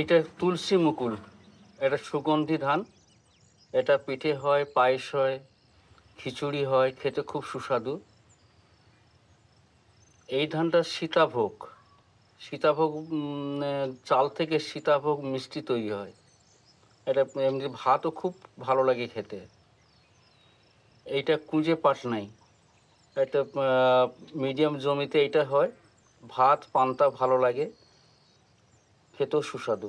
এটা তুলসী মুকুল, এটা সুগন্ধি ধান। এটা পিঠে হয়, পায়েস হয়, খিচুড়ি হয়, খেতে খুব সুস্বাদু। এই ধানটা সীতাভোগ। সীতাভোগ চাল থেকে সীতাভোগ মিষ্টি তৈরি হয়। এটা এমনি ভাতও খুব ভালো লাগে খেতে। এইটা কুঁজে পাটনাই। এটা মিডিয়াম জমিতে এটা হয়। ভাত পান্তা ভালো লাগে, খেতেও সুস্বাদু।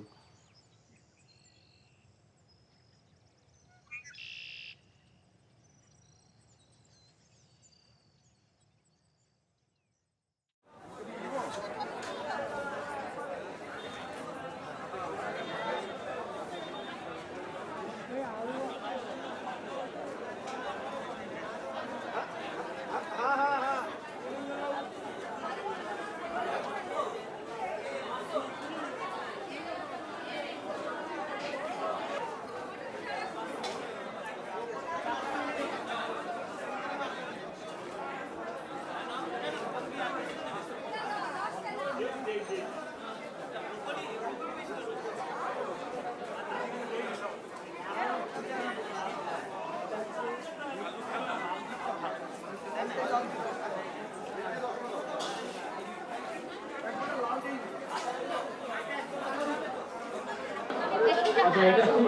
আচ্ছা, এটা কি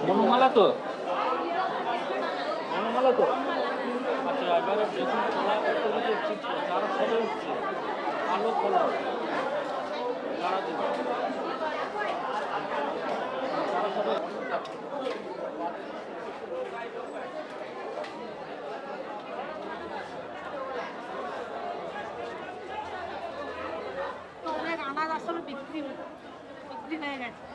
বনমালা তো? বনমালা তো? আচ্ছা, এবারে দেখুন কলা কত উঠছে, চারা ফলে উঠছে, কালো কলা চারা দেবে। চারা ফলে অনেক আনাজ আসলে বিক্রি হয়ে গেছে।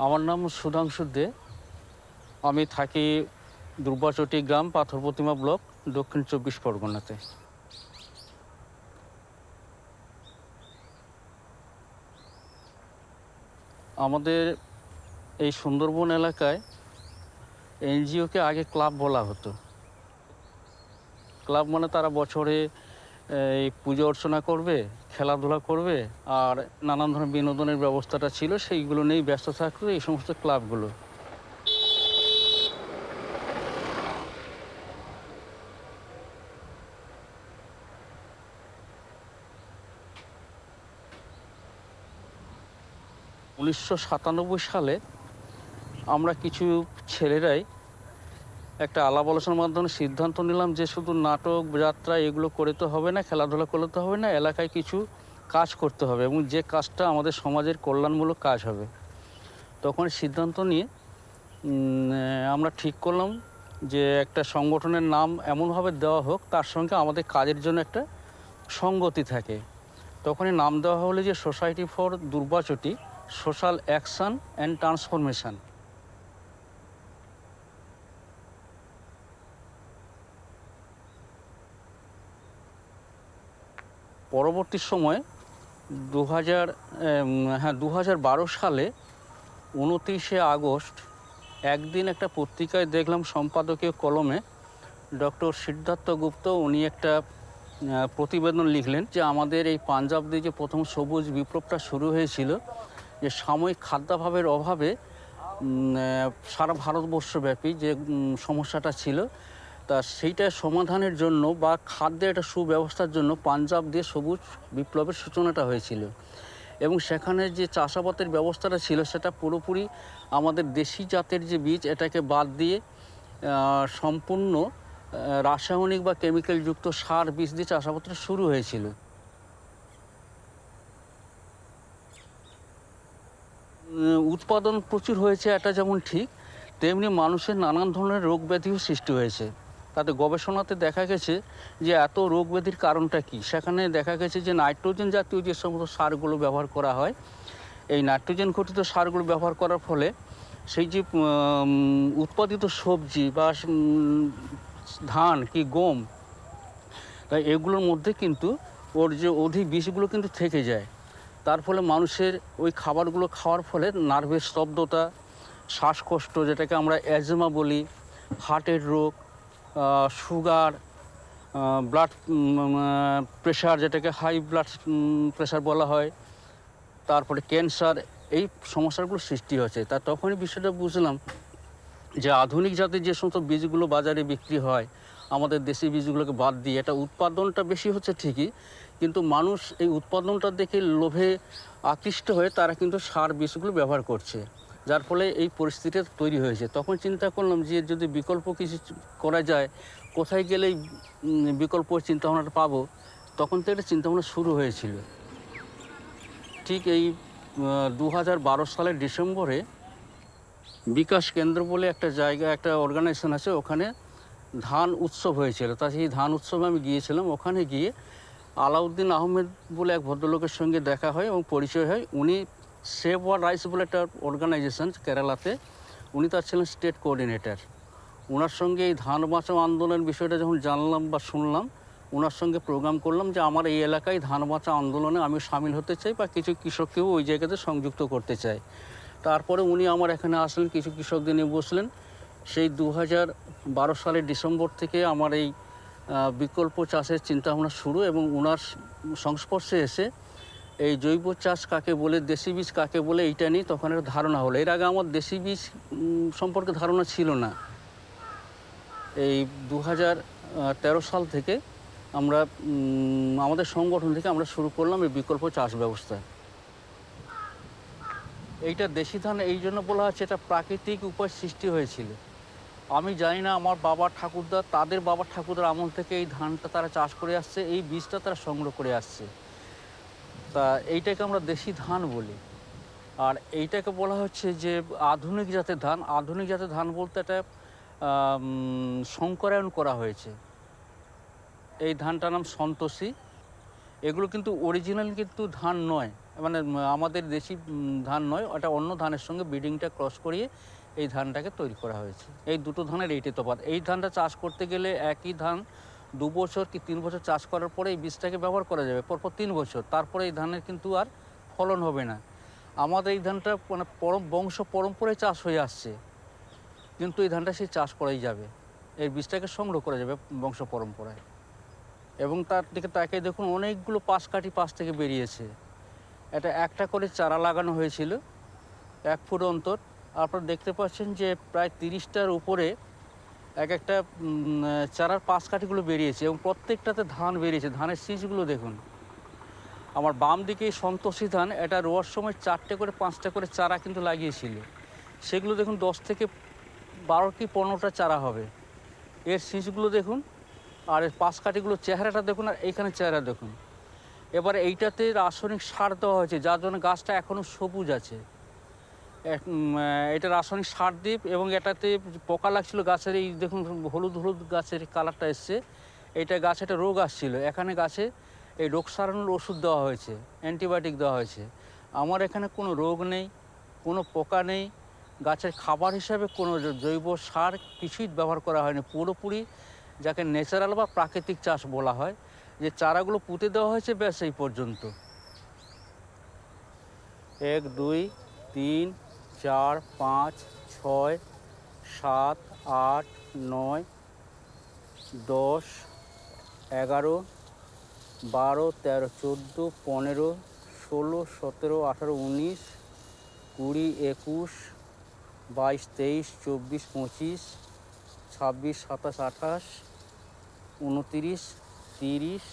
আমার নাম সুধাংশু দে। আমি থাকি দুর্বাচটি গ্রাম, পাথর প্রতিমা ব্লক, দক্ষিণ 24 পরগনাতে। আমাদের এই সুন্দরবন এলাকায় এনজিওকে আগে ক্লাব বলা হতো। ক্লাব মানে তারা বছরে এই পুজো অর্চনা করবে, খেলাধুলা করবে, আর নানান ধরনের বিনোদনের ব্যবস্থাটা ছিল, সেইগুলো নিয়েই ব্যস্ত থাকতো এই সমস্ত ক্লাবগুলো। উনিশশো সালে আমরা কিছু ছেলেরাই একটা আলাপ আলোচনার মাধ্যমে সিদ্ধান্ত নিলাম যে শুধু নাটক যাত্রা এগুলো করে তো হবে না, খেলাধুলা করলে তো হবে না, এলাকায় কিছু কাজ করতে হবে এবং যে কাজটা আমাদের সমাজের কল্যাণমূলক কাজ হবে। তখন সিদ্ধান্ত নিয়ে আমরা ঠিক করলাম যে একটা সংগঠনের নাম এমনভাবে দেওয়া হোক তার সঙ্গে আমাদের কাজের জন্য একটা সঙ্গতি থাকে। তখনই নাম দেওয়া হলো যে society for Durbachati social action and transformation. পরবর্তী সময় 2012 সালে 29শে আগস্ট একদিন একটা পত্রিকায় দেখলাম সম্পাদকীয় কলমে ডক্টর সিদ্ধার্থ গুপ্ত উনি একটা প্রতিবেদন লিখলেন যে আমাদের এই পাঞ্জাব দিয়ে যে প্রথম সবুজ বিপ্লবটা শুরু হয়েছিল, যে সাময়িক খাদ্যাভাবের অভাবে সারা ভারতবর্ষব্যাপী যে সমস্যাটা ছিল তা সেইটা সমাধানের জন্য বা খাদ্যের একটা সুব্যবস্থার জন্য পাঞ্জাব দিয়ে সবুজ বিপ্লবের সূচনাটা হয়েছিল। এবং সেখানে যে চাষাবাদের ব্যবস্থাটা ছিল সেটা পুরোপুরি আমাদের দেশি জাতের যে বীজ এটাকে বাদ দিয়ে সম্পূর্ণ রাসায়নিক বা কেমিক্যালযুক্ত সার বীজ দিয়ে চাষাবাদটা শুরু হয়েছিল। উৎপাদন প্রচুর হয়েছে এটা যেমন ঠিক, তেমনি মানুষের নানান ধরনের রোগ ব্যাধিও সৃষ্টি হয়েছে। তাতে গবেষণাতে দেখা গেছে যে এত রোগ ব্যাধির কারণটা কী। সেখানে দেখা গেছে যে নাইট্রোজেন জাতীয় যে সমস্ত সারগুলো ব্যবহার করা হয়, এই নাইট্রোজেন ঘটিত সারগুলো ব্যবহার করার ফলে সেই যে উৎপাদিত সবজি বা ধান কি গম, তাই এগুলোর মধ্যে কিন্তু ওর যে অধিক বিষগুলো কিন্তু থেকে যায়। তার ফলে মানুষের ওই খাবারগুলো খাওয়ার ফলে নার্ভের স্তব্ধতা, শ্বাসকষ্ট যেটাকে আমরা অ্যাজমা বলি, হার্টের রোগ, সুগার, ব্লাড প্রেশার যেটাকে হাই ব্লাড প্রেশার বলা হয়, তারপরে ক্যান্সার, এই সমস্যাগুলো সৃষ্টি হয়েছে। তা তখনই বিষয়টা বুঝলাম যে আধুনিক জাতের যে সমস্ত বীজগুলো বাজারে বিক্রি হয় আমাদের দেশি বীজগুলোকে বাদ দিয়ে, এটা উৎপাদনটা বেশি হচ্ছে ঠিকই, কিন্তু মানুষ এই উৎপাদনটা দেখে লোভে আকৃষ্ট হয়ে তারা কিন্তু সার বীজগুলো ব্যবহার করছে, যার ফলে এই পরিস্থিতিটা তৈরি হয়েছে। তখন চিন্তা করলাম যে যদি বিকল্প কিছু করা যায়, কোথায় গেলে এই বিকল্প চিন্তাভাবনাটা পাবো, তখন থেকে একটা চিন্তাভাবনা শুরু হয়েছিল। ঠিক এই 2012 সালের ডিসেম্বরে বিকাশ কেন্দ্র বলে একটা জায়গা, একটা অর্গানাইজেশন আছে, ওখানে ধান উৎসব হয়েছিল। তা সেই ধান উৎসবে আমি গিয়েছিলাম। ওখানে গিয়ে আলাউদ্দিন আহমেদ বলে এক ভদ্রলোকের সঙ্গে দেখা হয় এবং পরিচয় হয়। উনি সেভ ওয়ার রাইস বলে একটা অর্গানাইজেশন কেরালাতে, উনি তার ছিলেন স্টেট কোঅর্ডিনেটর। ওনার সঙ্গে এই ধান বাঁচাও আন্দোলনের বিষয়টা যখন জানলাম বা শুনলাম, ওনার সঙ্গে প্রোগ্রাম করলাম যে আমার এই এলাকায় ধান বাঁচাও আন্দোলনে আমি সামিল হতে চাই বা কিছু কৃষককেও ওই জায়গাতে সংযুক্ত করতে চাই। তারপরে উনি আমার এখানে আসলেন, কিছু কৃষকদের নিয়ে বসলেন। সেই 2012 সালের ডিসেম্বর থেকে আমার এই বিকল্প চাষের চিন্তাভাবনা শুরু, এবং ওনার সংস্পর্শে এসে এই জৈব চাষ কাকে বলে, দেশি বীজ কাকে বলে, এইটা নিয়ে তখন একটা ধারণা হলো। এর আগে আমার দেশি বীজ সম্পর্কে ধারণা ছিল না। এই 2013 সাল থেকে আমরা আমাদের সংগঠন থেকে আমরা শুরু করলাম এই বিকল্প চাষ ব্যবস্থা। এইটা দেশি ধান এই জন্য বলা হচ্ছে এটা প্রাকৃতিক উপায় সৃষ্টি হয়েছিল। আমি জানি না আমার বাবা ঠাকুরদা, তাদের বাবা ঠাকুরদার আমল থেকে এই ধানটা তারা চাষ করে আসছে, এই বীজটা তারা সংগ্রহ করে আসছে। তা এইটাকে আমরা দেশি ধান বলি। আর এইটাকে বলা হচ্ছে যে আধুনিক জাতের ধান। আধুনিক জাতের ধান বলতে এটা সংকরায়ন করা হয়েছে। এই ধানটার নাম সন্তোষী। এগুলো কিন্তু অরিজিনাল কিন্তু ধান নয়, মানে আমাদের দেশি ধান নয়, ওটা অন্য ধানের সঙ্গে ব্রিডিংটা ক্রস করিয়ে এই ধানটাকে তৈরি করা হয়েছে। এই দুটো ধানের এইটাই তফাৎ। এই ধানটা চাষ করতে গেলে একই ধান 2 বছর কি 3 বছর চাষ করার পরে এই বীজটাকে ব্যবহার করা যাবে, পরপর 3 বছর, তারপরে এই ধানের কিন্তু আর ফলন হবে না। আমাদের এই ধানটা মানে বংশ পরম্পরায় চাষ হয়ে আসছে, কিন্তু এই ধানটা সেই চাষ করাই যাবে, এই বীজটাকে সংগ্রহ করা যাবে বংশ পরম্পরায়। এবং তার দিকে তাকিয়ে দেখুন অনেকগুলো পাশ কাঠি পাশ থেকে বেরিয়েছে। এটা একটা করে চারা লাগানো হয়েছিল 1 ফুট অন্তর। আপনারা দেখতে পাচ্ছেন যে প্রায় 30টার উপরে এক একটা চারার পাশ কাঠিগুলো বেরিয়েছে, এবং প্রত্যেকটাতে ধান বেরিয়েছে। ধানের শীষগুলো দেখুন। আমার বাম দিকে সন্তোষী ধান, এটা রোয়ার সময় 4টে করে 5টা করে চারা কিন্তু লাগিয়েছিল। সেগুলো দেখুন 10 থেকে 12 কি 15টা চারা হবে। এর শীষগুলো দেখুন, আর এর পাশ কাঠিগুলো চেহারাটা দেখুন, আর এইখানে চেহারা দেখুন। এবারে এইটাতে রাসায়নিক সার দেওয়া হয়েছে, যার জন্য গাছটা এখনও সবুজ আছে। এটা রাসায়নিক সার দ্বীপ এবং এটাতে পোকা লাগছিল গাছের, এই দেখুন হলুদ হলুদ গাছের কালারটা এসছে, এটা গাছে একটা রোগ আসছিল, এখানে গাছে এই রোগ সারানোর ওষুধ দেওয়া হয়েছে, অ্যান্টিবায়োটিক দেওয়া হয়েছে। আমার এখানে কোনো রোগ নেই, কোনো পোকা নেই, গাছের খাবার হিসাবে কোনো জৈব সার কিছুই ব্যবহার করা হয়নি, পুরোপুরি যাকে ন্যাচারাল বা প্রাকৃতিক চাষ বলা হয়, যে চারাগুলো পুঁতে দেওয়া হয়েছে ব্যাস এই পর্যন্ত। 1 2 3 4 5 6 7 8 9 10 11 12 13 14 15 16 17 18 19 20 21 22 23 24 25 26 27 28 29 30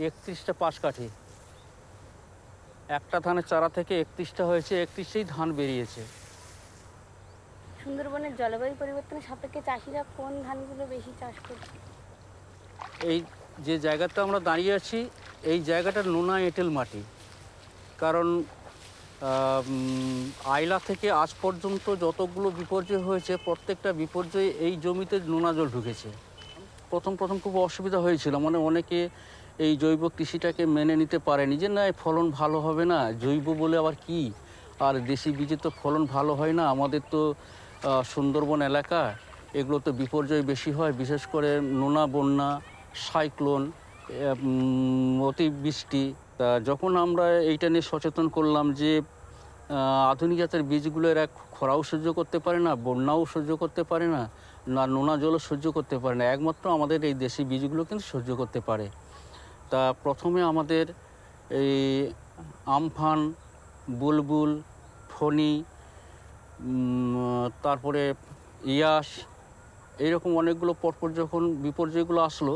31টা পাশকাঠি। একটা ধানের চারা থেকে 31টা হয়েছে, 31টেই ধান বেরিয়েছে। সুন্দরবনের জলবায়ু পরিবর্তনের সাপেক্ষে চাষিরা কোন ধানগুলো বেশি চাষ করছে? এই যে জায়গাতে আমরা দাঁড়িয়ে আছি, এই জায়গাটা নোনা এঁটেল মাটি, কারণ আইলা থেকে আজ পর্যন্ত যতগুলো বিপর্যয় হয়েছে প্রত্যেকটা বিপর্যয়ে এই জমিতে নোনা জল ঢুকেছে। প্রথম খুব অসুবিধা হয়েছিল, মানে অনেকে এই জৈব কৃষিটাকে মেনে নিতে পারেনি, যে না ফলন ভালো হবে না, জৈব বলে আবার কি, আর দেশি বীজে তো ফলন ভালো হয় না, আমাদের তো সুন্দরবন এলাকা, এগুলো তো বিপর্যয় বেশি হয়, বিশেষ করে নোনা, বন্যা, সাইক্লোন, অতিবৃষ্টি। তা যখন আমরা এইটা নিয়ে সচেতন করলাম যে আধুনিক জাতের বীজগুলো এরা খরাও সহ্য করতে পারে না, বন্যাও সহ্য করতে পারে না, না নোনা জলও সহ্য করতে পারে না, একমাত্র আমাদের এই দেশি বীজগুলো কিন্তু সহ্য করতে পারে। তা প্রথমে আমাদের এই আমফান, বুলবুল, ফণি, তারপরে ইয়াস, এইরকম অনেকগুলো পরপর যখন বিপর্যয়গুলো আসলো,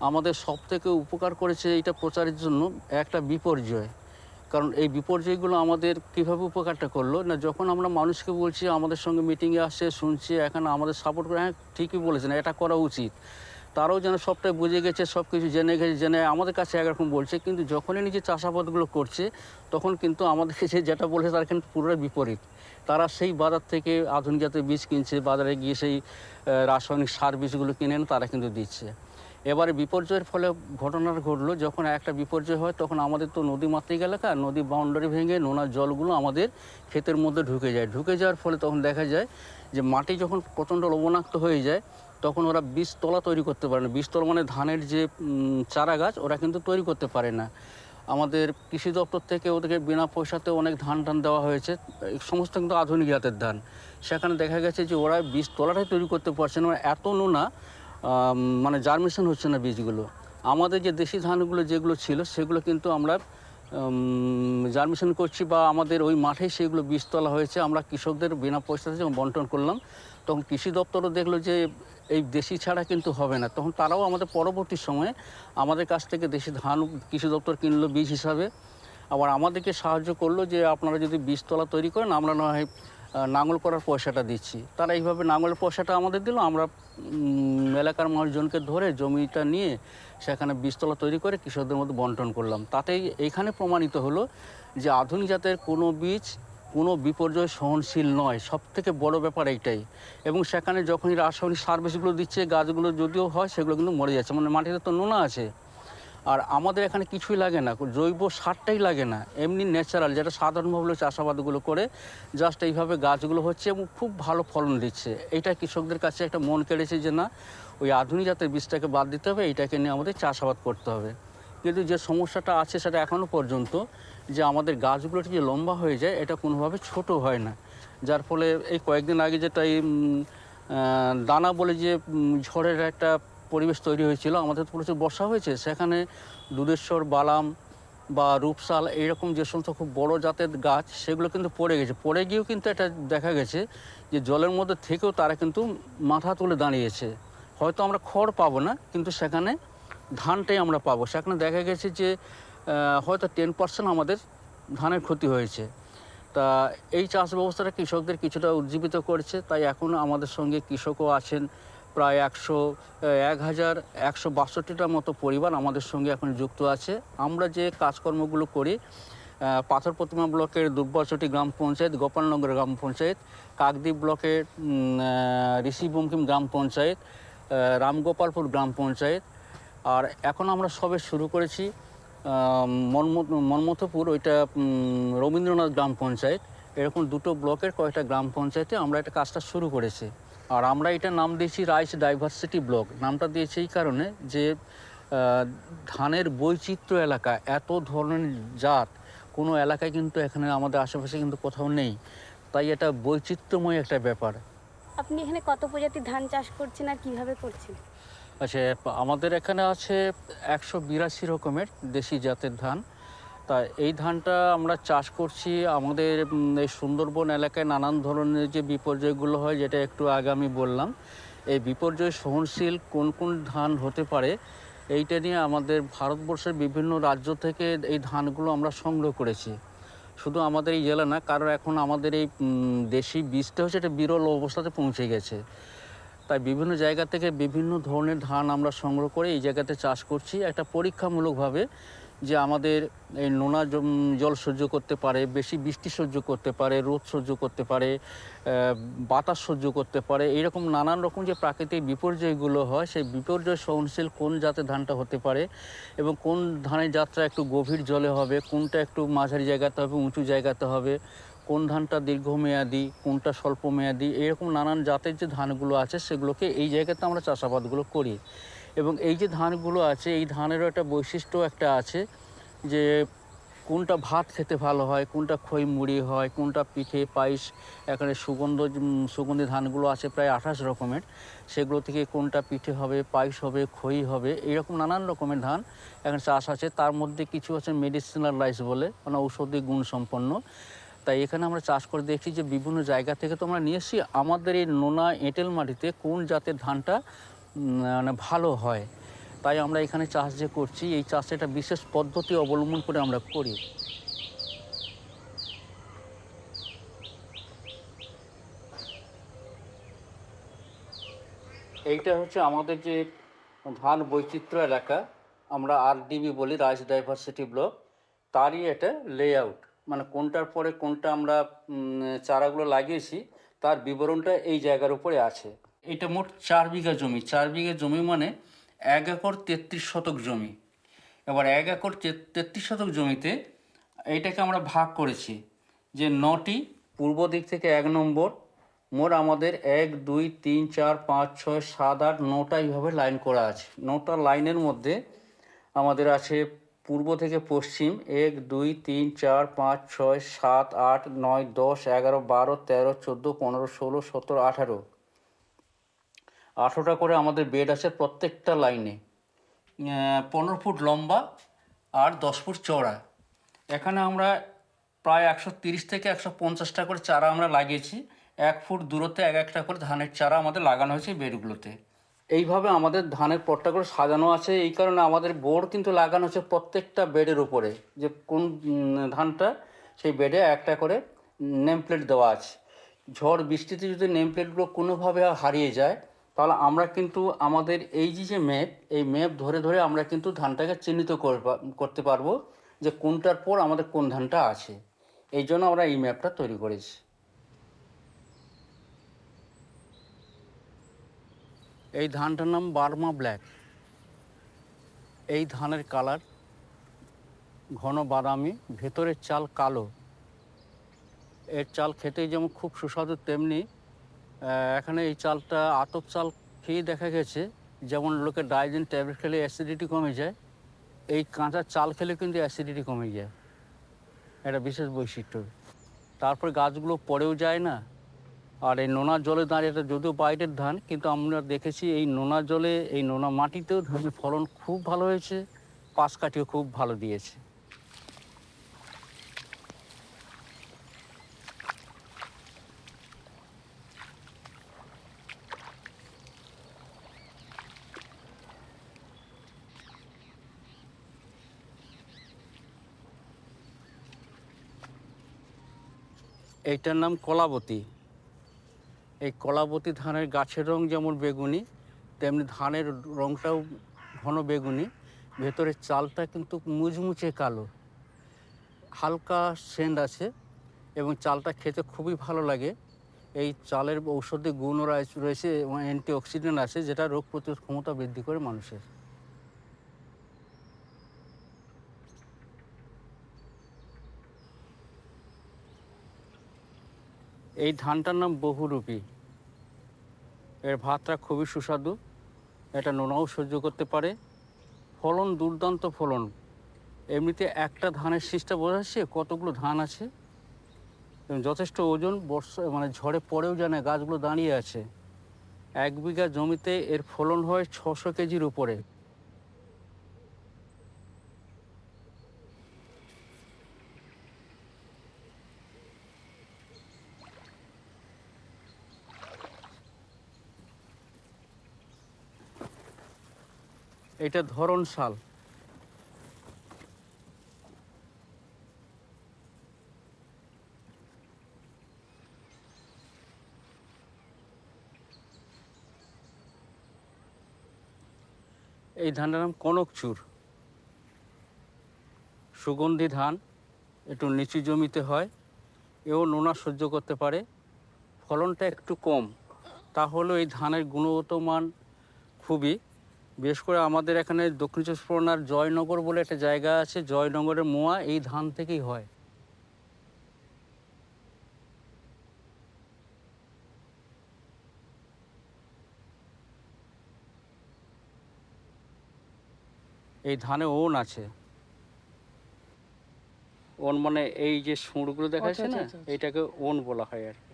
আমাদের সবথেকে উপকার করেছে এইটা প্রচারের জন্য একটা বিপর্যয়। কারণ এই বিপর্যয়গুলো আমাদের কীভাবে উপকারটা করলো না, যখন আমরা মানুষকে বলছি, আমাদের সঙ্গে মিটিংয়ে আসছে, শুনছি, এখানে আমাদের সাপোর্ট করে, হ্যাঁ ঠিকই বলেছেন, এটা করা উচিত, তারাও যেন সবটাই বুঝে গেছে, সব কিছু জেনে আমাদের কাছে একরকম বলছে, কিন্তু যখনই নিজে চাষাবাদগুলো করছে তখন কিন্তু আমাদের কাছে যেটা বলছে তার কিন্তু পুরো বিপরীত। তারা সেই বাজার থেকে আধুনিক জাতের বীজ কিনছে, বাজারে গিয়ে সেই রাসায়নিক সার বীজগুলো কিনে এনে তারা কিন্তু দিচ্ছে। এবারে বিপর্যয়ের ফলে ঘটনাটা ঘটলো, যখন একটা বিপর্যয় হয় তখন আমাদের তো নদীমাতৃক এলাকা, নদী বাউন্ডারি ভেঙে নোনার জলগুলো আমাদের ক্ষেতের মধ্যে ঢুকে যাওয়ার ফলে তখন দেখা যায় যে মাটি যখন প্রচণ্ড লবণাক্ত হয়ে যায়, তখন ওরা বীজতলা তৈরি করতে পারে না। বীজতলা মানে ধানের যে চারা গাছ, ওরা কিন্তু তৈরি করতে পারে না। আমাদের কৃষি দপ্তর থেকে ওদেরকে বিনা পয়সাতে অনেক ধান দেওয়া হয়েছে, সমস্ত কিন্তু আধুনিক জাতের ধান। সেখানে দেখা গেছে যে ওরা বীজতলাটাই তৈরি করতে পারছে না, এত নোনা, মানে জার্মিনেশন হচ্ছে না বীজগুলো। আমাদের যে দেশি ধানগুলো যেগুলো ছিল সেগুলো কিন্তু আমরা জার্মিনেশন করছি, বা আমাদের ওই মাঠে সেগুলো বীজতলা হয়েছে, আমরা কৃষকদের বিনা পয়সাতে যখন বন্টন করলাম, তখন কৃষি দপ্তরও দেখলো যে এই দেশি ছাড়া কিন্তু হবে না, তখন তারাও আমাদের পরবর্তী সময়ে আমাদের কাছ থেকে দেশি ধান কৃষি দপ্তর কিনলো বীজ হিসাবে, আবার আমাদেরকে সাহায্য করলো যে আপনারা যদি বীজতলা তৈরি করেন আমরা না হয় নাঙল করার পয়সাটা দিচ্ছি। তারা এইভাবে নাঙলের পয়সাটা আমাদের দিল, আমরা এলাকার মানুষজনকে ধরে জমিটা নিয়ে সেখানে বীজতলা তৈরি করে কৃষকদের মধ্যে বন্টন করলাম। তাতেই এইখানে প্রমাণিত হলো যে আধুনিক জাতের কোনো বীজ কোনো বিপর্যয় সহনশীল নয়, সবথেকে বড় ব্যাপার এইটাই। এবং সেখানে যখনই রাসায়নিক সার বীজগুলো দিচ্ছে, গাছগুলো যদিও হয় সেগুলো কিন্তু মরে যাচ্ছে, মানে মাটিতে তো নোনা আছে। আর আমাদের এখানে কিছুই লাগে না, জৈব সারটাই লাগে না, এমনি ন্যাচারাল যেটা সাধারণভাবে চাষাবাদগুলো করে জাস্ট এইভাবে গাছগুলো হচ্ছে এবং খুব ভালো ফলন দিচ্ছে। এইটা কৃষকদের কাছে একটা মন কেড়েছে যে না, ওই আধুনিক জাতের বীজটাকে বাদ দিতে হবে, এইটাকে নিয়ে আমাদের চাষাবাদ করতে হবে। কিন্তু যে সমস্যাটা আছে সেটা এখনও পর্যন্ত, যে আমাদের গাছগুলো যে লম্বা হয়ে যায়, এটা কোনোভাবে ছোট হয় না, যার ফলে এই কয়েকদিন আগে যেটা এই দানা বলে যে ঝড়ের একটা পরিবেশ তৈরি হয়েছিল, আমাদের তো প্রচুর বর্ষা হয়েছে, সেখানে দুধেশ্বর, বালাম বা রূপসাল এইরকম যে সমস্ত খুব বড় জাতের গাছ সেগুলো কিন্তু পড়ে গেছে। পড়ে গিয়েও কিন্তু এটা দেখা গেছে যে জলের মধ্যে থেকেও তারা কিন্তু মাথা তুলে দাঁড়িয়েছে। হয়তো আমরা খড় পাবো না, কিন্তু সেখানে ধানটাই আমরা পাবো। সেখানে দেখা গেছে যে হয়তো 10% আমাদের ধানের ক্ষতি হয়েছে। তা এই চাষ ব্যবস্থাটা কৃষকদের কিছুটা উজ্জীবিত করেছে, তাই এখন আমাদের সঙ্গে কৃষকও আছেন প্রায় 1162টার মতো পরিবার আমাদের সঙ্গে এখন যুক্ত আছে। আমরা যে কাজকর্মগুলো করি পাথর প্রতিমা ব্লকের দুর্বাচটি গ্রাম পঞ্চায়েত, গোপালনগর গ্রাম পঞ্চায়েত, কাকদ্বীপ ব্লকের ঋষি বঙ্কিম গ্রাম পঞ্চায়েত, রামগোপালপুর গ্রাম পঞ্চায়েত। আর এখন আমরা সবে শুরু করেছি মনমথপুর, ওইটা রবীন্দ্রনাথ গ্রাম পঞ্চায়েত। এরকম দুটো ব্লকের কয়েকটা গ্রাম পঞ্চায়েতে আমরা এটা কাজটা শুরু করেছি। আর আমরা এটা নাম দিয়েছি রাইস ডাইভার্সিটি ব্লক। নামটা দিয়েছি এই কারণে যে ধানের বৈচিত্র্য এলাকা, এত ধরনের জাত কোনো এলাকায় কিন্তু এখানে আমাদের আশেপাশে কিন্তু কোথাও নেই। তাই এটা বৈচিত্র্যময় একটা ব্যাপার। আপনি এখানে কত প্রজাতির ধান চাষ করছেন আর কিভাবে করছেন? আচ্ছা, আমাদের এখানে আছে 182 রকমের দেশি জাতের ধান। তা এই ধানটা আমরা চাষ করছি আমাদের এই সুন্দরবন এলাকায় নানান ধরনের যে বিপর্যয়গুলো হয়, যেটা একটু আগে আমি বললাম, এই বিপর্যয় সহনশীল কোন কোন ধান হতে পারে এইটা নিয়ে আমাদের ভারতবর্ষের বিভিন্ন রাজ্য থেকে এই ধানগুলো আমরা সংগ্রহ করেছি। শুধু আমাদের এই জেলা না, কারণ এখন আমাদের এই দেশি বীজটা হচ্ছে এটা বিরল অবস্থাতে পৌঁছে গেছে। তাই বিভিন্ন জায়গা থেকে বিভিন্ন ধরনের ধান আমরা সংগ্রহ করে এই জায়গাতে চাষ করছি একটা পরীক্ষামূলকভাবে, যে আমাদের এই নোনা জল সহ্য করতে পারে, বেশি বৃষ্টি সহ্য করতে পারে, রোদ সহ্য করতে পারে, বাতাস সহ্য করতে পারে, এইরকম নানান রকম যে প্রাকৃতিক বিপর্যয়গুলো হয় সেই বিপর্যয় সহনশীল কোন জাতের ধানটা হতে পারে এবং কোন ধানের জাতটা একটু গভীর জলে হবে, কোনটা একটু মাঝারি জায়গাতে হবে, উঁচু জায়গাতে হবে, কোন ধানটা দীর্ঘমেয়াদী, কোনটা স্বল্পমেয়াদী, এরকম নানান জাতের যে ধানগুলো আছে সেগুলোকে এই জায়গাতে আমরা চাষাবাদগুলো করি। এবং এই যে ধানগুলো আছে এই ধানেরও একটা বৈশিষ্ট্য একটা আছে যে কোনটা ভাত খেতে ভালো হয়, কোনটা খই মুড়ি হয়, কোনটা পিঠে পায়েস। এখানে সুগন্ধি ধানগুলো আছে প্রায় 28 রকমের, সেগুলো থেকে কোনটা পিঠে হবে, পায়েস হবে, খই হবে, এইরকম নানান রকমের ধান এখানে চাষ আছে। তার মধ্যে কিছু আছে মেডিসিনাল রাইস বলে, মানে ঔষধি গুণ সম্পন্ন। তাই এখানে আমরা চাষ করে দেখছি যে বিভিন্ন জায়গা থেকে তো আমরা নিয়ে এসেছি, আমাদের এই নোনা এঁটেল মাটিতে কোন জাতের ধানটা মানে ভালো হয়। তাই আমরা এখানে চাষ যে করছি এই চাষে একটা বিশেষ পদ্ধতি অবলম্বন করে আমরা করি। এইটা হচ্ছে আমাদের যে ধান বৈচিত্র্য এলাকা, আমরা RDB বলি, রাইস ডাইভার্সিটি ব্লক। তারই এটা লেআউট, মানে কোনটার পরে কোনটা আমরা চারাগুলো লাগিয়েছি তার বিবরণটা এই জায়গার উপরে আছে। এটা মোট 4 বিঘা জমি। 4 বিঘা জমি মানে 1 একর 33 শতক জমি। এবার 1 একর 33 শতক জমিতে এইটাকে আমরা ভাগ করেছি যে 9টি, পূর্ব দিক থেকে 1 নম্বর, মোট আমাদের 1 2 3 4 5 6 7 8 9টা এইভাবে লাইন করা আছে। 9টা লাইনের মধ্যে আমাদের আছে পূর্ব থেকে পশ্চিম 1 2 3 4 5 6 7 8 9 10 11 12 13 14 15 16 17 18, 18টা করে আমাদের বেড আছে প্রত্যেকটা লাইনে। 15 ফুট লম্বা আর 10 ফুট চওড়া। এখানে আমরা প্রায় 130 থেকে 150টা করে চারা আমরা লাগিয়েছি। 1 ফুট দূরত্বে এক একটা করে ধানের চারা আমাদের লাগানো হয়েছে বেডগুলোতে। এইভাবে আমাদের ধানের পট্টাগুলো সাজানো আছে। এই কারণে আমাদের বোর্ড কিন্তু লাগানো হচ্ছে প্রত্যেকটা বেডের উপরে, যে কোন ধানটা সেই বেডে একটা করে নেম প্লেট দেওয়া আছে। ঝড় বৃষ্টিতে যদি নেম প্লেটগুলো কোনোভাবে হারিয়ে যায় তাহলে আমরা কিন্তু আমাদের এই যে ম্যাপ, এই ম্যাপ ধরে ধরে আমরা কিন্তু ধানটাকে চিহ্নিত করতে পারবো যে কোনটার পর আমাদের কোন ধানটা আছে। এই জন্য আমরা এই ম্যাপটা তৈরি করেছি। এই ধানটার নাম বার্মা ব্ল্যাক। এই ধানের কালার ঘন বাদামি, ভেতরের চাল কালো। এর চাল খেতেই যেমন খুব সুস্বাদু, তেমনি এখানে এই চালটা আতপ চাল খেয়ে দেখা গেছে যেমন লোকে ডাইজেন ট্যাবলেট খেলে অ্যাসিডিটি কমে যায়, এই কাঁচা চাল খেলে কিন্তু অ্যাসিডিটি কমে যায়। এটা বিশেষ বৈশিষ্ট্য। তারপরে গাছগুলো পড়েও যায় না। আর এই নোনা জলে দাঁড়িয়ে, এটা যদিও বাইরের ধান কিন্তু আমরা দেখেছি এই নোনা জলে, এই নোনা মাটিতেও ধানের ফলন খুব ভালো হয়েছে, পাশ কাঠিও খুব ভালো দিয়েছে। এইটার নাম কলাবতী। এই কলাবতী ধানের গাছের রং যেমন বেগুনি, তেমনি ধানের রংটাও ঘন বেগুনি, ভেতরের চালটা কিন্তু মুচমুচে কালো। হালকা সেন্ট আছে এবং চালটা খেতে খুবই ভালো লাগে। এই চালের ঔষধি গুণও রয়েছে এবং অ্যান্টিঅক্সিডেন্ট আছে, যেটা রোগ প্রতিরোধ ক্ষমতা বৃদ্ধি করে মানুষের। এই ধানটার নাম বহুরূপী। এর ভাতটা খুবই সুস্বাদু, এটা নোনাও সহ্য করতে পারে, ফলন দুর্দান্ত ফলন। এমনিতে একটা ধানের শীষটা বোঝা যাচ্ছে কতগুলো ধান আছে এবং যথেষ্ট ওজন, বর্ষা মানে ঝড়ে পড়েও জানে গাছগুলো দাঁড়িয়ে আছে। 1 বিঘা জমিতে এর ফলন হয় 600 কেজির উপরে। এটা ধরন শাল। এই ধানটার নাম কনকচুর। সুগন্ধি ধান, একটু নিচু জমিতে হয়, এও নোনা সহ্য করতে পারে, ফলনটা একটু কম। তাহলেও এই ধানের গুণগত মান খুবই। বিশেষ করে আমাদের এখানে দক্ষিণ চব্বিশ পরগনার জয়নগর বলে একটা জায়গা আছে, জয়নগরের মোয়া এই ধান থেকেই হয়। এই ধানে ওন আছে। ওন মানে এই যে সুঁড়গুলো দেখা যাচ্ছে না, এইটাকে ওন বলা হয় আর কি।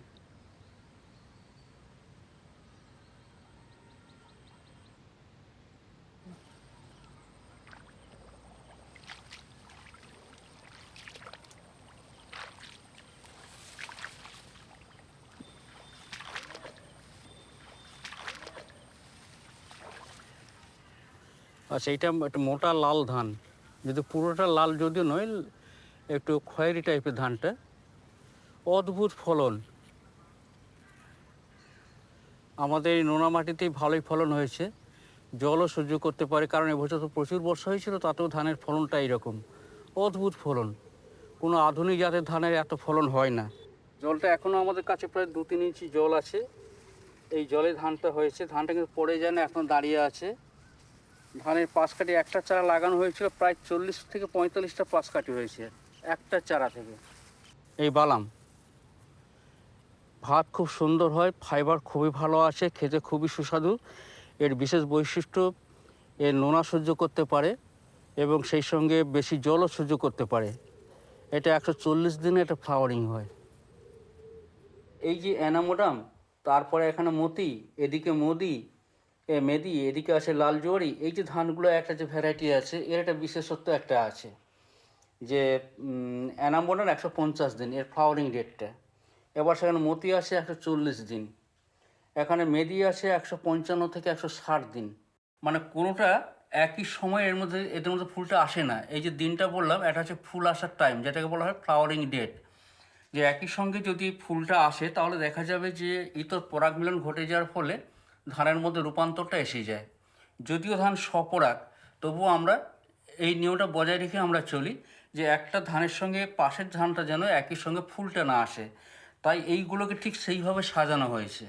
আচ্ছা, এইটা একটা মোটা লাল ধান, যদি পুরোটা লাল যদিও নয়, একটু খয়েরি টাইপের ধানটা, অদ্ভুত ফলন। আমাদের এই নোনা মাটিতেই ভালোই ফলন হয়েছে, জলও সহ্য করতে পারে, কারণ এবছর তো প্রচুর বর্ষা হয়েছিল, তাতেও ধানের ফলনটা এইরকম অদ্ভুত ফলন। কোনো আধুনিক জাতের ধানের এত ফলন হয় না। জলটা এখনও আমাদের কাছে প্রায় 2-3 ইঞ্চি জল আছে। এই জলে ধানটা হয়েছে, ধানটা কিন্তু পড়ে যায় না, এখন দাঁড়িয়ে আছে। ধানের পাশ কাটি একটা চারা লাগানো হয়েছিল, প্রায় 40 থেকে 45টা পাশ কাটি হয়েছে একটা চারা থেকে। এই বালাম ভাত খুব সুন্দর হয়, ফাইবার খুবই ভালো আছে, খেতে খুবই সুস্বাদু। এর বিশেষ বৈশিষ্ট্য, এর নোনা সহ্য করতে পারে এবং সেই সঙ্গে বেশি জলও সহ্য করতে পারে। এটা 140 দিনে এটা ফ্লাওয়ারিং হয়। এই যে অ্যানামোডাম, তারপরে এখানে মতি, এদিকে মোদি, মেদি, এদিকে আছে লাল জোয়ারি। এই যে ধানগুলো একটা যে ভ্যারাইটি আছে, এর একটা বিশেষত্ব একটা আছে যে অ্যানামোডাম 150 দিন এর ফ্লাওয়ারিং ডেটটা। এবার সেখানে মতি আসে 140 দিন, এখানে মেদি আসে 155 থেকে 160 দিন। মানে কোনোটা একই সময় এদের মধ্যে ফুলটা আসে না। এই যে দিনটা বললাম, এটা হচ্ছে ফুল আসার টাইম, যেটাকে বলা হয় ফ্লাওয়ারিং ডেট। যে একই সঙ্গে যদি ফুলটা আসে, তাহলে দেখা যাবে যে ইতর পরাগমিলন ঘটে যাওয়ার ফলে ধানের মধ্যে রূপান্তরটা এসে যায়। যদিও ধান স্বপরাগ, তবুও আমরা এই নিয়মটা বজায় রেখে আমরা চলি যে একটা ধানের সঙ্গে পাশের ধানটা যেন একই সঙ্গে ফুলটা না আসে। তাই এইগুলোকে ঠিক সেইভাবে সাজানো হয়েছে।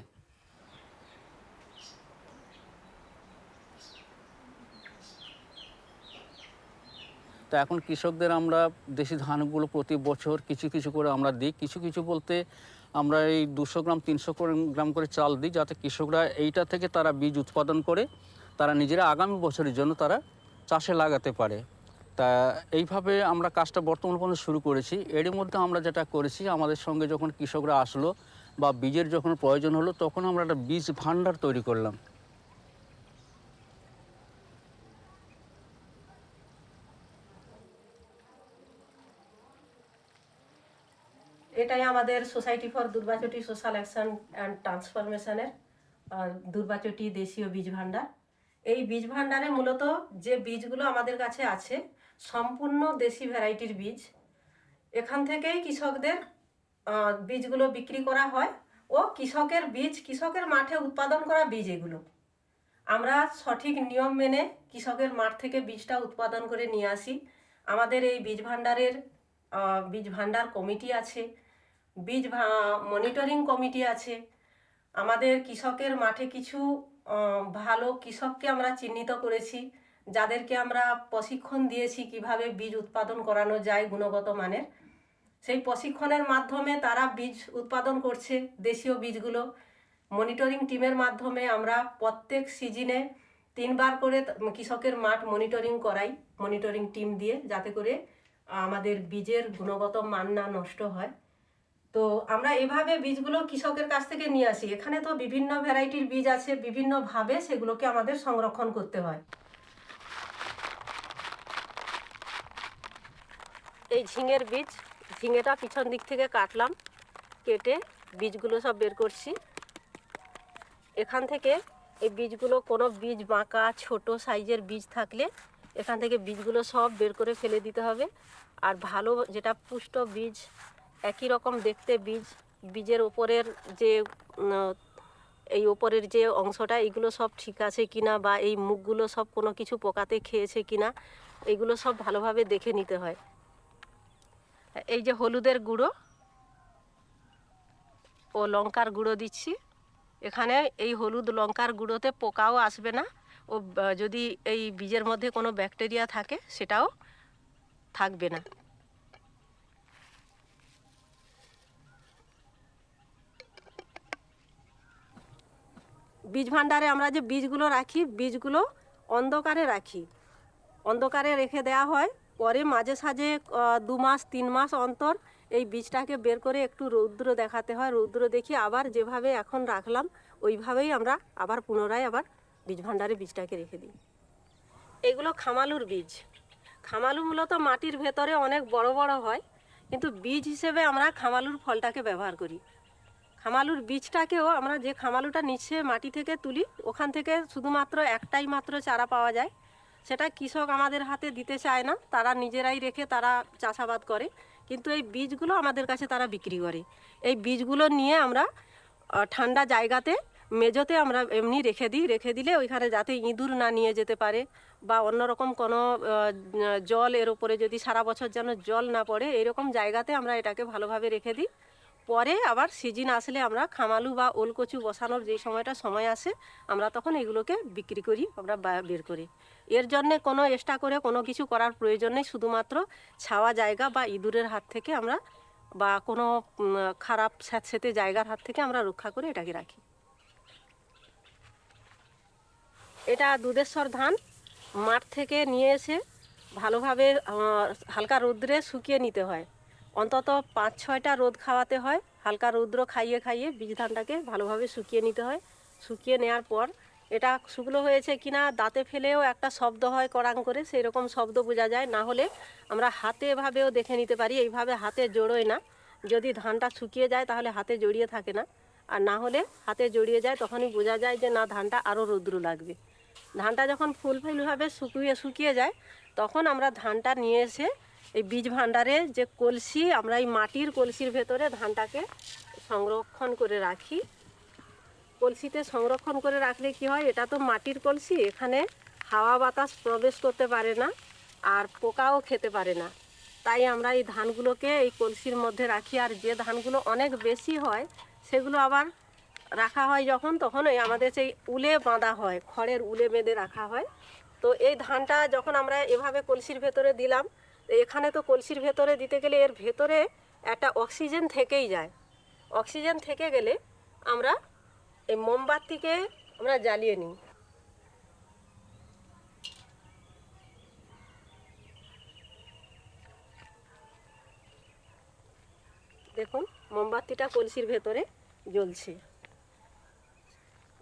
তো এখন কৃষকদের আমরা দেশি ধানগুলো প্রতি বছর কিছু কিছু করে আমরা দিই। কিছু কিছু বলতে আমরা এই 200 গ্রাম 300 গ্রাম করে চাল দিই, যাতে কৃষকরা এইটা থেকে তারা বীজ উৎপাদন করে তারা নিজেরা আগামী বছরের জন্য তারা চাষে লাগাতে পারে। তা এইভাবে আমরা কাজটা বর্তমান পর্যন্ত শুরু করেছি। এরই মধ্যে আমরা যেটা করেছি, আমাদের সঙ্গে যখন কৃষকরা আসলো বা বীজের যখন প্রয়োজন হলো, তখন আমরা একটা বীজ ভাণ্ডার তৈরি করলাম। এটাই আমাদের society for Durbachati social action and ট্রান্সফরমেশনের দুর্বাচটি দেশীয় বীজ ভাণ্ডার। এই বীজ ভাণ্ডারে মূলত যে বীজগুলো আমাদের কাছে আছে সম্পূর্ণ দেশি ভ্যারাইটির বীজ। এখান থেকেই কৃষকদের বীজগুলো বিক্রি করা হয় ও কৃষকের বীজ, কৃষকের মাঠে উৎপাদন করা বীজ এগুলো। আমরা সঠিক নিয়ম মেনে কৃষকের মাঠ থেকে বীজটা উৎপাদন করে নিয়ে আসি। আমাদের এই বীজ ভাণ্ডারের বীজ ভান্ডার কমিটি আছে, মনিটরিং কমিটি আছে। আমাদের কৃষকের মাঠে কিছু ভালো কৃষককে আমরা চিহ্নিত করেছি, যাদেরকে আমরা প্রশিক্ষণ দিয়েছি কিভাবে বীজ উৎপাদন করানো যায় গুণগত মানের। সেই প্রশিক্ষণের মাধ্যমে তারা বীজ উৎপাদন করছে, দেশীয় বীজগুলো। মনিটরিং টিমের মাধ্যমে আমরা প্রত্যেক সিজনে 3 বার করে কৃষকের মাঠ মনিটরিং করাই, মনিটরিং টিম দিয়ে, যাতে করে আমাদের বীজের গুণগত মান না নষ্ট হয়। তো আমরা এভাবে বীজগুলো কৃষকের কাছ থেকে নিয়ে আসি। এখানে তো বিভিন্ন ভ্যারাইটির বীজ আছে, বিভিন্নভাবে সেগুলোকে আমাদের সংরক্ষণ করতে হয়। এই ঝিঙের বীজ, ঝিঙেটা পিছন দিক থেকে কাটলাম, কেটে বীজগুলো সব বের করছি। এখান থেকে এই বীজগুলো, কোনো বীজ বাঁকা ছোট সাইজের বীজ থাকলে এখান থেকে বীজগুলো সব বের করে ফেলে দিতে হবে। আর ভালো যেটা পুষ্ট বীজ, একই রকম দেখতে বীজ, বীজের ওপরের যে এই ওপরের যে অংশটা, এইগুলো সব ঠিক আছে কিনা, বা এই মুখগুলো সব কোনো কিছু পোকাতে খেয়েছে কিনা, এইগুলো সব ভালোভাবে দেখে নিতে হয়। এই যে হলুদের গুঁড়ো ও লঙ্কার গুঁড়ো দিচ্ছি এখানে। এই হলুদ লঙ্কার গুঁড়োতে পোকাও আসবে না, ও যদি এই বীজের মধ্যে কোনো ব্যাকটেরিয়া থাকে সেটাও থাকবে না। বীজ ভাণ্ডারে আমরা যে বীজগুলো রাখি, বীজগুলো অন্ধকারে রাখি, অন্ধকারে রেখে দেওয়া হয়। পরে মাঝে সাঝে 2 মাস 3 মাস অন্তর এই বীজটাকে বের করে একটু রৌদ্র দেখাতে হয়। রৌদ্র দেখিয়ে আবার যেভাবে এখন রাখলাম ওইভাবেই আমরা আবার পুনরায় আবার বীজ ভাণ্ডারে বীজটাকে রেখে দিই। এগুলো খামালুর বীজ। খামালু মূলত মাটির ভেতরে অনেক বড় বড় হয়, কিন্তু বীজ হিসেবে আমরা খামালুর ফলটাকে ব্যবহার করি। খামালুর বীজটাকেও আমরা যে খামালুটা নিচে মাটি থেকে তুলি, ওখান থেকে শুধুমাত্র একটাই মাত্র চারা পাওয়া যায়। সেটা কৃষক আমাদের হাতে দিতে চায় না, তারা নিজেরাই রেখে তারা চাষাবাদ করে, কিন্তু এই বীজগুলো আমাদের কাছে তারা বিক্রি করে। এই বীজগুলো নিয়ে আমরা ঠান্ডা জায়গাতে মেজোতে আমরা এমনি রেখে দিলে ওইখানে যাতে ইঁদুর না নিয়ে যেতে পারে, বা অন্যরকম কোনো জল এর ওপরে যদি সারা বছর যেন জল না পড়ে, এরকম জায়গাতে আমরা এটাকে ভালোভাবে রেখে দিই। পরে আবার সিজন আসলে আমরা খামালু বা ওলকচু বসানোর যে সময় আসে, আমরা তখন এগুলোকে বিক্রি করি, আমরা বের করি। এর জন্যে কোনো এক্সট্রা করে কোনো কিছু করার প্রয়োজন নেই, শুধুমাত্র ছাওয়া জায়গা বা ইঁদুরের হাত থেকে আমরা, বা কোনো খারাপ স্যাঁতসেঁতে জায়গার হাত থেকে আমরা রক্ষা করে এটাকে রাখি। এটা দুধেশ্বর ধান মাঠ থেকে নিয়ে এসে ভালোভাবে হালকা রৌদ্রে শুকিয়ে নিতে হয়। অন্তত 5-6টা রোদ খাওয়াতে হয়, হালকা রৌদ্র খাইয়ে বীজ ধানটাকে ভালোভাবে শুকিয়ে নিতে হয়। শুকিয়ে নেওয়ার পর এটা শুকনো হয়েছে কিনা দাঁতে ফেলেও একটা শব্দ হয় কড়াং করে, সেই রকম শব্দ বোঝা যায়। না হলে আমরা হাতে এভাবেও দেখে নিতে পারি, এইভাবে হাতে জড়োয় না। যদি ধানটা শুকিয়ে যায় তাহলে হাতে জড়িয়ে থাকে না, আর না হলে হাতে জড়িয়ে যায়, তখনই বোঝা যায় যে না, ধানটা আরও রৌদ্র লাগবে। ধানটা যখন ফুলভাবে শুকিয়ে যায়, তখন আমরা ধানটা নিয়ে এসে এই বীজ ভাণ্ডারে যে কলসি, আমরা এই মাটির কলসির ভেতরে ধানটাকে সংরক্ষণ করে রাখি। কলসিতে সংরক্ষণ করে রাখলে কি হয়, এটা তো মাটির কলসি, এখানে হাওয়া বাতাস প্রবেশ করতে পারে না, আর পোকাও খেতে পারে না। তাই আমরা এই ধানগুলোকে এই কলসির মধ্যে রাখি। আর যে ধানগুলো অনেক বেশি হয় সেগুলো আবার রাখা হয় তখন এই আমাদের সেই উলে বাঁধা হয়, খড়ের উলে বেঁধে রাখা হয়। তো এই ধানটা যখন আমরা এভাবে কলসির ভেতরে দিলাম, এখানে তো কলসির ভেতরে দিতে গেলে এর ভেতরে একটা অক্সিজেন থেকেই যায়। অক্সিজেন থেকে গেলে আমরা এই মোমবাতিকে আমরা জ্বালিয়ে নিই। দেখুন মোমবাতিটা কলসির ভেতরে জ্বলছে।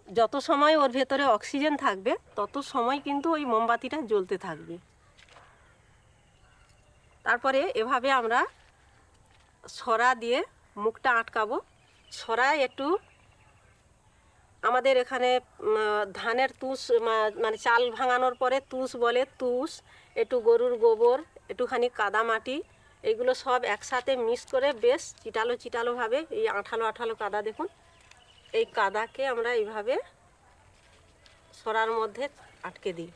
যত সময় ওর ভেতরে অক্সিজেন থাকবে তত সময় কিন্তু ওই মোমবাতিটা জ্বলতে থাকবে। তারপরে এভাবে আমরা ছড়া দিয়ে মুখটা আটকাবো। ছড়ায় একটু আমাদের এখানে ধানের তুষ, মানে চাল ভাঙানোর পরে তুষ বলে, তুষ, একটু গরুর গোবর, একটুখানি কাদা মাটি, এগুলো সব একসাথে মিক্স করে বেশ চিটালোভাবে, এই আঠালো কাদা দেখুন, এই কাদাকে আমরা এইভাবে ছড়ার মধ্যে আটকে দিই।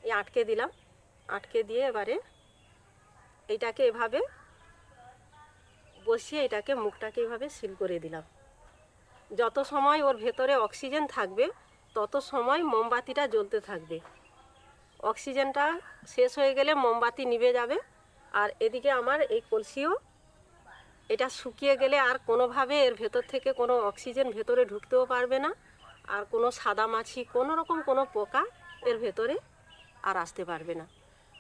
এই আটকে দিলাম। আটকে দিয়ে এবারে এইটাকে এভাবে বসিয়ে এটাকে মুখটাকে এভাবে সিল করে দিলাম। যত সময় ওর ভেতরে অক্সিজেন থাকবে তত সময় মোমবাতিটা জ্বলতে থাকবে। অক্সিজেনটা শেষ হয়ে গেলে মোমবাতি নিভে যাবে। আর এদিকে আমার এই কলসিও এটা শুকিয়ে গেলে আর কোনোভাবে এর ভেতর থেকে কোনো অক্সিজেন ভেতরে ঢুকতেও পারবে না, আর কোনো সাদা মাছি কোনো রকম কোনো পোকা এর ভেতরে আর আসতে পারবে না।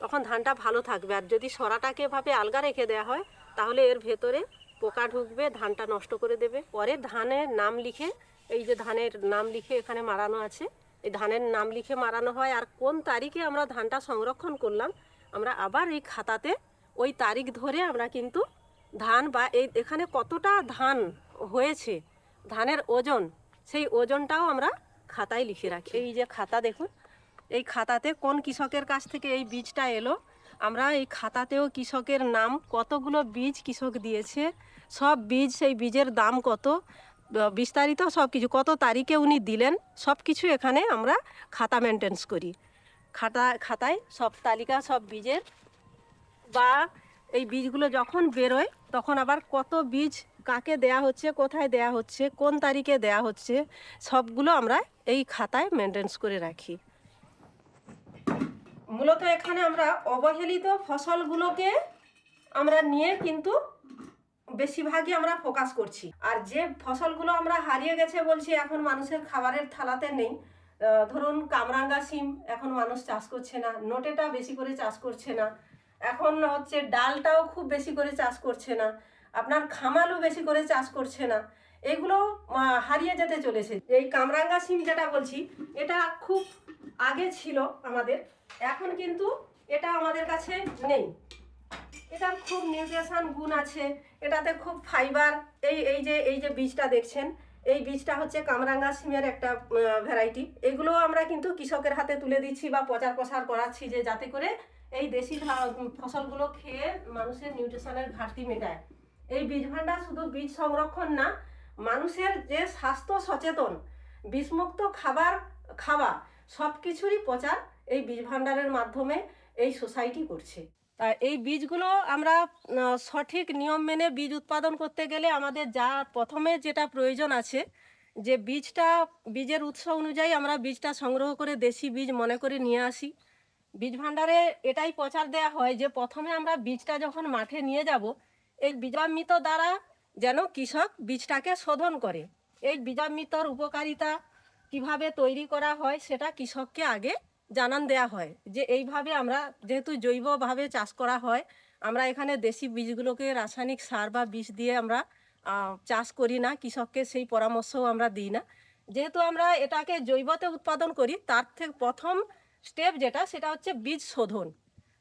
তখন ধানটা ভালো থাকবে। আর যদি সরাটাকে এভাবে আলগা রেখে দেওয়া হয় তাহলে এর ভেতরে পোকা ঢুকবে, ধানটা নষ্ট করে দেবে। পরে ধানের নাম লিখে, এই যে ধানের নাম লিখে এখানে মারানো আছে, এই ধানের নাম লিখে মারানো হয়। আর কোন তারিখে আমরা ধানটা সংরক্ষণ করলাম আমরা আবার এই খাতাতে ওই তারিখ ধরে আমরা কিন্তু ধান বা এখানে কতটা ধান হয়েছে, ধানের ওজন, সেই ওজনটাও আমরা খাতায় লিখে রাখি। এই যে খাতা দেখুন, এই খাতাতে কোন কৃষকের কাছ থেকে এই বীজটা এলো, আমরা এই খাতাতেও কৃষকের নাম, কতগুলো বীজ কৃষক দিয়েছে, সব বীজ, সেই বীজের দাম কত, বিস্তারিত সব কিছু, কত তারিখে উনি দিলেন, সব কিছু এখানে আমরা খাতা মেনটেন্স করি। খাতায় সব তালিকা, সব বীজের, বা এই বীজগুলো যখন বেরোয় তখন আবার কত বীজ কাকে দেয়া হচ্ছে, কোথায় দেয়া হচ্ছে, কোন তারিখে দেয়া হচ্ছে, সবগুলো আমরা এই খাতায় মেনটেন্স করে রাখি। মূলত এখানে আমরা অবহেলিত ফসলগুলোকে আমরা নিয়ে কিন্তু বেশিরভাগই আমরা ফোকাস করছি। আর যে ফসলগুলো আমরা হারিয়ে গেছে বলছি, এখন মানুষের খাবারের থালাতে নেই, ধরুন কামরাঙ্গা সিম এখন মানুষ চাষ করছে না, নোটেটা বেশি করে চাষ করছে না, এখন হচ্ছে ডালটাও খুব বেশি করে চাষ করছে না, আপনার খামালও বেশি করে চাষ করছে না, এগুলো হারিয়ে যেতে চলেছে। এই কামরাঙ্গা সিম যেটা বলছি, এটা খুব আগে ছিল আমাদের, এখন কিন্তু এটা আমাদের কাছে নেই। এটার খুব নিউট্রিশন গুণ আছে, এটাতে খুব ফাইবার। এই যে বীজটা দেখছেন, এই বীজটা হচ্ছে কামরাঙ্গা সিমের একটা ভ্যারাইটি। এগুলো আমরা কিন্তু কৃষকের হাতে তুলে দিচ্ছি বা প্রচার প্রসার করাচ্ছি, যে যাতে করে এই দেশি ফসলগুলো খেয়ে মানুষের নিউট্রিশনের ঘাটতি মেটায়। এই বীজ ভাণ্ডার শুধু বীজ সংরক্ষণ না, মানুষের যে স্বাস্থ্য সচেতন, বিষমুক্ত খাবার খাওয়া, সব কিছুরই প্রচার এই বীজ ভাণ্ডারের মাধ্যমে এই সোসাইটি করছে। এই বীজগুলো আমরা সঠিক নিয়ম মেনে বীজ উৎপাদন করতে গেলে আমাদের প্রথমে যেটা প্রয়োজন আছে, যে বীজের উৎস অনুযায়ী আমরা বীজটা সংগ্রহ করে দেশি বীজ মনে করে নিয়ে আসি। বীজ ভাণ্ডারে এটাই প্রচার দেয়া হয় যে প্রথমে আমরা বীজটা যখন মাঠে নিয়ে যাব, এই বীজামৃত দ্বারা যেন কৃষক বীজটাকে শোধন করে। এই বীজামৃতর উপকারিতা কিভাবে তৈরি করা হয় সেটা কৃষককে আগে জানান দেয়া হয়, যে এইভাবে আমরা যেহেতু জৈবভাবে চাষ করা হয়, আমরা এখানে দেশি বীজগুলোকে রাসায়নিক সার বা বিষ দিয়ে আমরা চাষ করি না, কৃষককে সেই পরামর্শও আমরা দিই না। যেহেতু আমরা এটাকে জৈবতে উৎপাদন করি, তার থেকে প্রথম স্টেপ যেটা, সেটা হচ্ছে বীজ শোধন।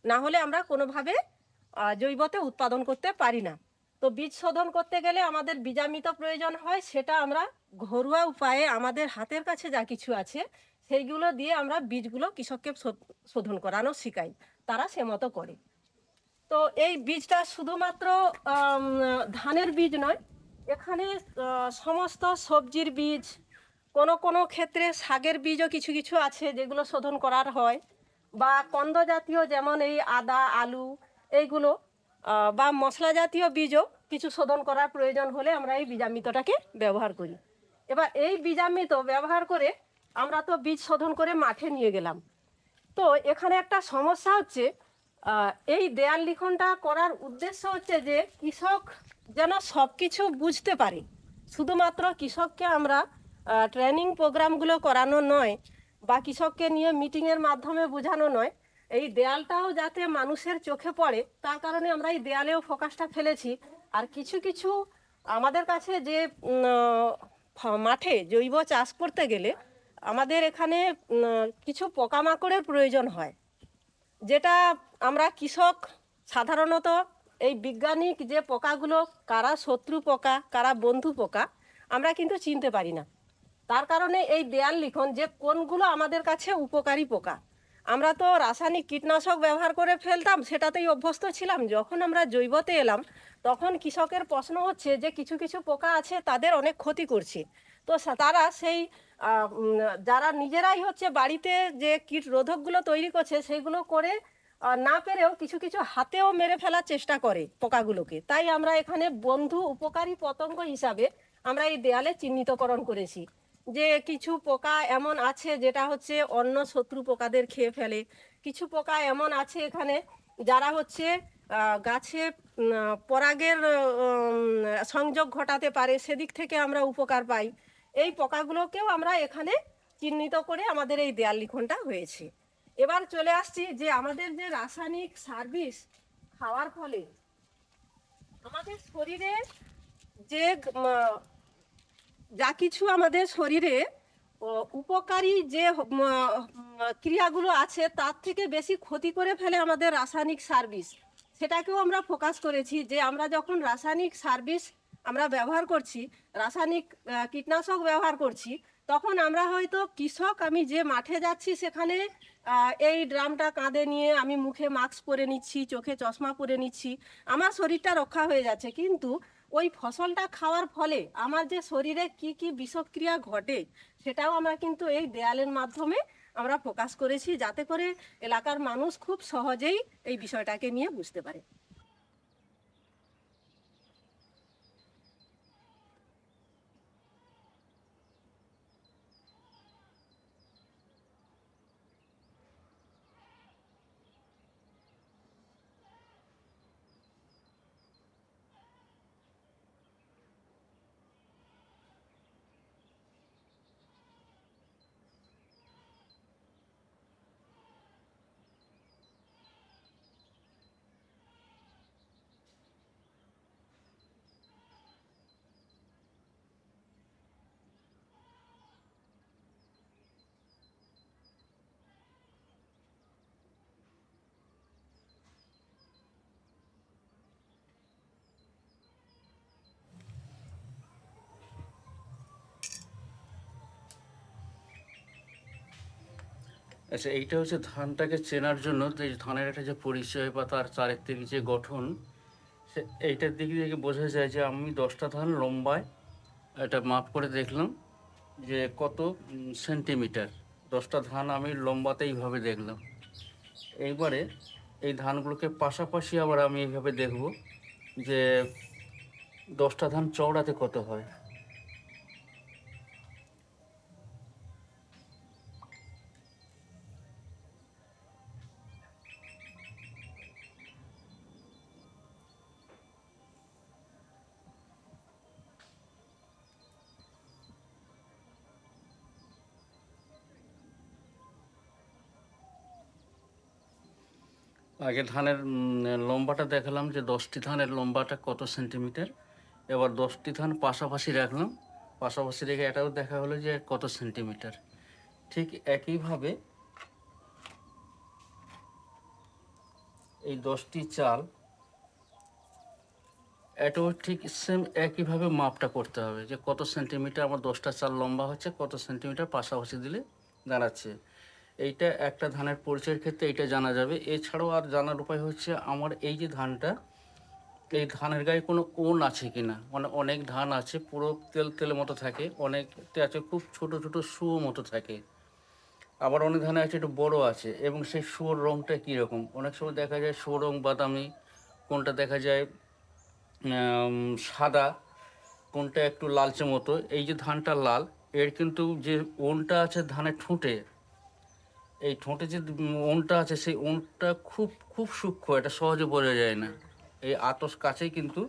না হলে আমরা কোনোভাবে জৈবতে উৎপাদন করতে পারি না। তো বীজ শোধন করতে গেলে আমাদের বীজামৃত প্রয়োজন হয়, সেটা আমরা ঘরোয়া উপায়ে আমাদের হাতের কাছে যা কিছু আছে সেইগুলো দিয়ে আমরা বীজগুলো কৃষককে শোধন করানো শেখাই, তারা সে মতো করে। তো এই বীজটা শুধুমাত্র ধানের বীজ নয়, এখানে সমস্ত সবজির বীজ, কোনো ক্ষেত্রে শাকের বীজও কিছু কিছু আছে যেগুলো শোধন করার হয়, বা কন্দ জাতীয়, যেমন এই আদা, আলু, এইগুলো, বা মশলা জাতীয় বীজও কিছু শোধন করার প্রয়োজন হলে আমরা এই বীজামৃতটাকে ব্যবহার করি। এবার এই বীজামৃত ব্যবহার করে আমরা তো বীজ শোধন করে মাঠে নিয়ে গেলাম। তো এখানে একটা সমস্যা হচ্ছে, এই দেয়াল লিখনটা করার উদ্দেশ্য হচ্ছে যে কৃষক যেন সব কিছু বুঝতে পারে। শুধুমাত্র কৃষককে আমরা ট্রেনিং প্রোগ্রামগুলো করানো নয়, বা কৃষককে নিয়ে মিটিংয়ের মাধ্যমে বোঝানো নয়, এই দেয়ালটাও যাতে মানুষের চোখে পড়ে, তার কারণে আমরা এই দেয়ালেও ফোকাসটা ফেলেছি। আর কিছু কিছু আমাদের কাছে যে মাঠে জৈব চাষ করতে গেলে আমাদের এখানে কিছু পোকামাকড়ের প্রয়োজন হয়, যেটা আমরা কৃষক সাধারণত এই বৈজ্ঞানিক যে পোকাগুলো, কারা শত্রু পোকা কারা বন্ধু পোকা, আমরা কিন্তু চিনতে পারি না। তার কারণে এই দেয়াল লিখন যে কোনগুলো আমাদের কাছে উপকারী পোকা, আমরা তো রাসায়নিক কীটনাশক ব্যবহার করে ফেলতাম, সেটাতেই অভ্যস্ত ছিলাম। যখন আমরা জৈবতে এলাম তখন কৃষকের প্রশ্ন হচ্ছে যে কিছু কিছু পোকা আছে তাদের অনেক ক্ষতি করছে। তো তারা সেই যারা নিজেরাই হচ্ছে বাড়িতে যে কীট রোধকগুলো তৈরি করছে সেইগুলো করে না পেরেও কিছু কিছু হাতেও মেরে ফেলার চেষ্টা করে পোকাগুলোকে। তাই আমরা এখানে বন্ধু উপকারী পতঙ্গ হিসাবে আমরা এই দেয়ালে চিহ্নিতকরণ করেছি যে কিছু পোকা এমন আছে যেটা হচ্ছে অন্য শত্রু পোকাদের খেয়ে ফেলে, কিছু পোকা এমন আছে এখানে যারা হচ্ছে গাছে পরাগের সংযোগ ঘটাতে পারে, সেদিক থেকে আমরা উপকার পাই। এই পোকাগুলোকেও আমরা এখানে চিহ্নিত করে আমাদের এই দেয়াল লিখনটা হয়েছে। এবার চলে আসছি যে আমাদের যে রাসায়নিক সার্ভিস খাওয়ার ফলে আমাদের শরীরে যে যা কিছু আমাদের শরীরে উপকারী যে ক্রিয়াগুলো আছে তার থেকে বেশি ক্ষতি করে ফেলে আমাদের রাসায়নিক সার্ভিস, সেটাকেও আমরা ফোকাস করেছি যে আমরা যখন রাসায়নিক সার্ভিস আমরা ব্যবহার করছি, রাসায়নিক কীটনাশক ব্যবহার করছি, তখন আমরা হয়তো কৃষক, আমি যে মাঠে যাচ্ছি সেখানে এই ড্রামটা কাঁধে নিয়ে আমি মুখে মাস্ক পরে নিচ্ছি, চোখে চশমা পরে নিচ্ছি, আমার শরীরটা রক্ষা হয়ে যাচ্ছে, কিন্তু ওই ফসলটা খাওয়ার ফলে আমার যে শরীরে কি কি বিষক্রিয়া ঘটে সেটাও আমরা কিন্তু এই দেয়ালের মাধ্যমে আমরা প্রকাশ করেছি, যাতে করে এলাকার মানুষ খুব সহজেই এই বিষয়টাকে নিয়ে বুঝতে পারে। আচ্ছা, এইটা হচ্ছে ধানটাকে চেনার জন্য যে ধানের একটা যে পরিচয় বা তার চারিত্রিক যে গঠন, সে এইটার দিক থেকে বোঝা যায় যে আমি 10টা ধান লম্বায় এটা মাপ করে দেখলাম যে কত সেন্টিমিটার। 10টা ধান আমি লম্বাতে এইভাবে দেখলাম। এইবারে এই ধানগুলোকে পাশাপাশি আবার আমি এইভাবে দেখব যে 10টা ধান চওড়াতে কত হয়। আগে ধানের লম্বাটা দেখালাম যে 10টি ধানের লম্বাটা কত সেন্টিমিটার। এবার 10টি ধান পাশাপাশি রাখলাম, পাশাপাশি রেখে এটাও দেখা হলো যে কত সেন্টিমিটার। ঠিক একইভাবে এই 10টি চাল, এটাও ঠিক সেম একইভাবে মাপটা করতে হবে যে কত সেন্টিমিটার আমার 10টা চাল লম্বা হচ্ছে, কত সেন্টিমিটার পাশাপাশি দিলে দাঁড়াচ্ছে। এইটা একটা ধানের পরিচয়ের ক্ষেত্রে এইটা জানা যাবে। এছাড়াও আর জানার উপায় হচ্ছে আমার এই যে ধানটা, এই ধানের গায়ে কোনো ওন আছে কি না। মানে অনেক ধান আছে পুরো তেল তেলের মতো থাকে, অনেকতে আছে খুব ছোট ছোট শুয়ো মতো থাকে, আবার অনেক ধানে আছে একটু বড় আছে, এবং সেই শুয়োর রঙটা কীরকম। অনেক সময় দেখা যায় শুয়োর রঙ বাদামি, কোনটা দেখা যায় সাদা, কোনটা একটু লালচে মতো। এই যে ধানটা লাল, এর কিন্তু যে ওনটা আছে ধানের ঠোঁটে, এই ঠোঁটে যে ওনটা আছে সেই ওনটা খুব খুব সূক্ষ্ম, এটা সহজে বোঝা যায় না। এই আতস কাছেই কিন্তু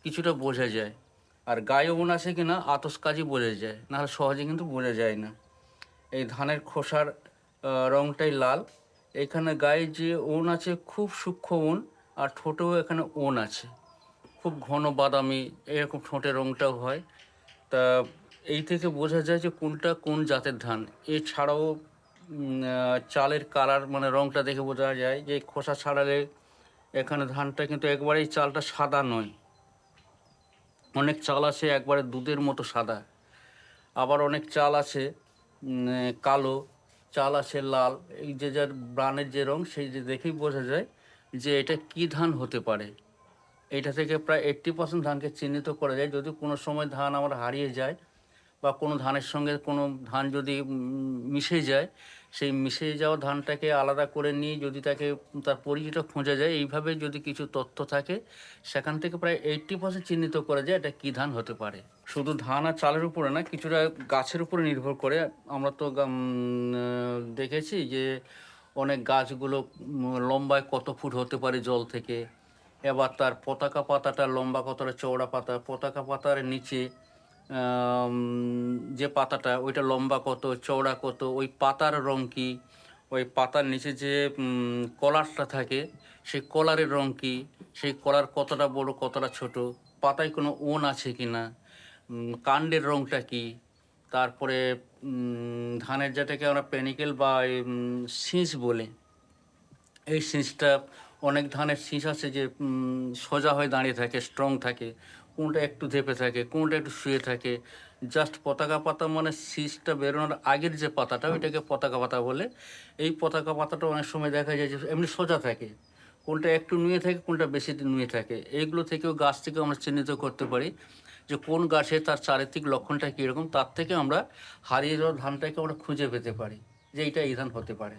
কিছুটা বোঝা যায়। আর গায়ে ওন আছে কি না আতস কাজই বোঝা যায়, নাহলে সহজে কিন্তু বোঝা যায় না। এই ধানের খোসার রঙটাই লাল, এখানে গায়ে যে ওন আছে খুব সূক্ষ্ম ওন, আর ঠোঁটেও এখানে ওন আছে খুব ঘন বাদামি, এরকম ঠোঁটের রঙটাও হয়। তা এই থেকে বোঝা যায় যে কোনটা কোন জাতের ধান। এছাড়াও চালের কালার মানে রঙটা দেখে বোঝা যায় যে খোসা ছাড়ালে এখানে ধানটা কিন্তু একবারেই চালটা সাদা নয়। অনেক চাল আছে একবারে দুধের মতো সাদা, আবার অনেক চাল আছে কালো, চাল আছে লাল। এই যে যার ব্রানের যে রঙ সেই যে দেখেই বোঝা যায় যে এটা কি ধান হতে পারে। এইটা থেকে প্রায় 80% ধানকে চিহ্নিত করা যায়। যদি কোনো সময় ধান আমার হারিয়ে যায় বা বা কোনো ধানের সঙ্গে কোনো ধান যদি মিশে যায়, সেই মিশে যাওয়া ধানটাকে আলাদা করে নিয়ে যদি তার পরিচয়টা খোঁজা যায়, এইভাবে যদি কিছু তথ্য থাকে সেখান থেকে প্রায় 80% চিহ্নিত করা যায় এটা কী ধান হতে পারে। শুধু ধান আর চালের উপরে না, কিছুটা গাছের উপরে নির্ভর করে। আমরা তো দেখেছি যে অনেক গাছগুলো লম্বায় কত ফুট হতে পারে জল থেকে, এবার তার পতাকা পাতাটা লম্বা কতটা, চওড়া পাতা, পতাকা পাতার নিচে যে পাতাটা ওইটা লম্বা কত, চওড়া কত, ওই পাতার রং কী, ওই পাতার নিচে যে কলারটা থাকে সেই কলারের রং কী, সেই কলার কতটা বড় কতটা ছোট, পাতায় কোনো ওন আছে কি না, কাণ্ডের রংটা কী, তারপরে ধানের যেটাকে আমরা পেনিকেল বা শীষ বলে, এই শীষটা অনেক ধানের শীষ আছে যে সোজা হয়ে দাঁড়িয়ে থাকে, স্ট্রং থাকে, কোনটা একটু ধেপে থাকে, কোনটা একটু শুয়ে থাকে। জাস্ট পতাকা পাতা মানে শীষটা বেরোনোর আগের যে পাতাটা ওইটাকে পতাকা পাতা বলে। এই পতাকা পাতাটা অনেক সময় দেখা যায় যে এমনি সোজা থাকে, কোনটা একটু নুয়ে থাকে, কোনটা বেশি নুয়ে থাকে। এইগুলো থেকেও গাছ থেকেও আমরা চিহ্নিত করতে পারি যে কোন গাছে তার চারিত্রিক লক্ষণটা কীরকম, তার থেকে আমরা হারিয়ে যাওয়া ধানটাকে আমরা খুঁজে পেতে পারি যে এইটা এই ধান হতে পারে।